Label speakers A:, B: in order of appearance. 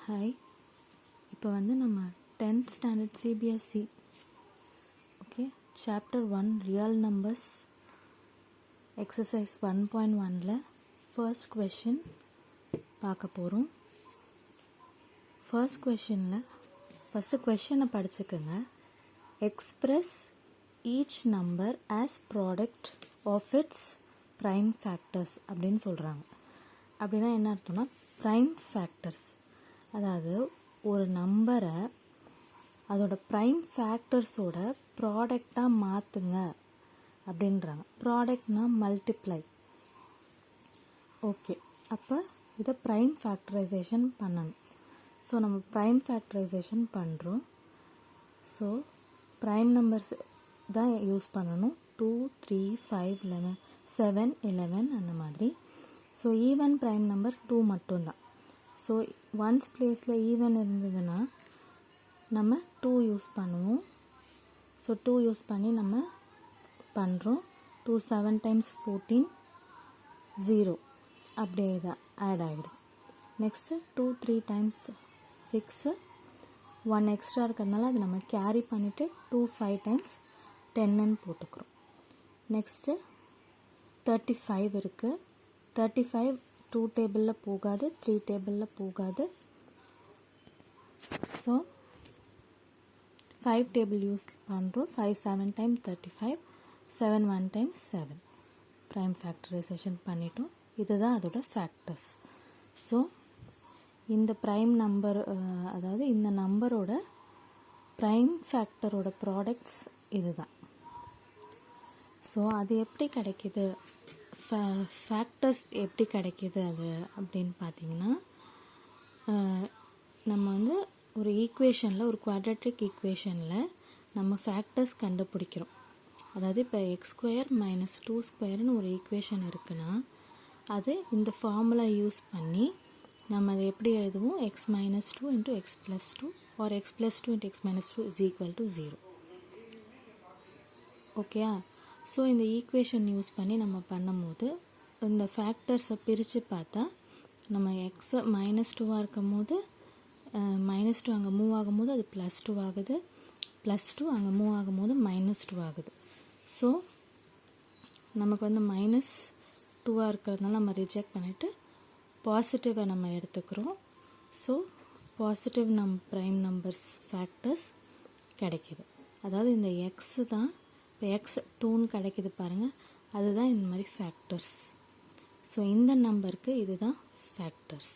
A: Hi, இப்போ வந்து நம்ம 10th standard CBSE okay chapter 1 real numbers exercise 1.1ல் ஃபர்ஸ்ட் கொஷின் பார்க்க போகிறோம். ஃபர்ஸ்ட் கொஷினை படிச்சுக்கோங்க. Express each number as product of its prime factors அப்படின்னு சொல்கிறாங்க. அப்படின்னா என்ன அர்த்தம்னா, ப்ரைம் ஃபேக்டர்ஸ் அதாவது ஒரு நம்பரை அதோட ப்ரைம் ஃபேக்டர்ஸோட ப்ராடக்டாக மாற்றுங்க அப்படின்றாங்க. ப்ராடக்ட்னா மல்டிப்ளை. ஓகே, அப்போ இதை ப்ரைம் ஃபேக்டரைசேஷன் பண்ணணும். ஸோ நம்ம ப்ரைம் ஃபேக்டரைசேஷன் பண்ணுறோம். ஸோ ப்ரைம் நம்பர்ஸ் தான் யூஸ் பண்ணணும். 2, 3, 5, 11, 7, 11 அந்த மாதிரி. ஸோ ஈவன் ப்ரைம் நம்பர் 2 மட்டும்தான். ஸோ ஒன்ஸ் பிளேஸில் ஈவன் இருந்ததுன்னா நம்ம 2 யூஸ் பண்ணுவோம். ஸோ 2 யூஸ் பண்ணி நம்ம பண்ணுறோம். 2 7 டைம்ஸ் 14 0 அப்படியே தான் ஆட் ஆகிடும். நெக்ஸ்ட்டு 2 3 டைம்ஸ் 6 1 எக்ஸ்ட்ரா இருக்கிறதுனால அது நம்ம கேரி பண்ணிவிட்டு 2 5 டைம்ஸ் 10ன்னு போட்டுக்கிறோம். நெக்ஸ்ட்டு 35 இருக்குது. 35 2 டேபிளில் போகாது, 3 டேபிளில் போகாது. ஸோ 5 டேபிள் யூஸ் பண்ணுறோம். 5 7 டைம் 35, 7 1 டைம்ஸ் 7 ப்ரைம் ஃபேக்டரைசேஷன் பண்ணிட்டோம். இதுதான் அதோட ஃபேக்டர்ஸ். ஸோ இந்த ப்ரைம் நம்பர் அதாவது இந்த நம்பரோட ப்ரைம் ஃபேக்டரோட ப்ராடக்ட்ஸ் இதுதான். ஸோ அது எப்படி கிடைக்கிது, ஃபேக்டர்ஸ் எப்படி கிடைக்கிது அது அப்படின்னு பார்த்தீங்கன்னா, நம்ம வந்து ஒரு ஈக்குவேஷனில், ஒரு குவாட்ரேட்டிக் ஈக்குவேஷனில் நம்ம ஃபேக்டர்ஸ் கண்டுபிடிக்கிறோம். அதாவது இப்போ x² - 2² ஒரு ஈக்குவேஷன் இருக்குன்னா அது இந்த ஃபார்முலா யூஸ் பண்ணி நம்ம அதை எப்படி எழுதுவோம், x - 2 × x + 2 or x + 2 × x - 2 = 0. ஓகேயா? ஸோ இந்த ஈக்குவேஷன் யூஸ் பண்ணி நம்ம பண்ணும்போது இந்த ஃபேக்டர்ஸை பிரித்து பார்த்தா நம்ம எக்ஸ் -2 இருக்கும் போது -2 அங்கே மூவ் ஆகும்போது அது +2 ஆகுது, +2 அங்கே மூவ் ஆகும்போது -2 ஆகுது. ஸோ நமக்கு வந்து -2 இருக்கிறதுனால நம்ம ரிஜெக்ட் பண்ணிவிட்டு பாசிட்டிவை நம்ம எடுத்துக்கிறோம். So positive prime numbers factors கிடைக்கிது. அதாவது இந்த எக்ஸ் தான் இப்போ x 2ன்னு கிடைக்கிது பாருங்கள், அதுதான் இந்த மாதிரி ஃபேக்டர்ஸ். ஸோ இந்த நம்பருக்கு இதுதான் ஃபேக்டர்ஸ்.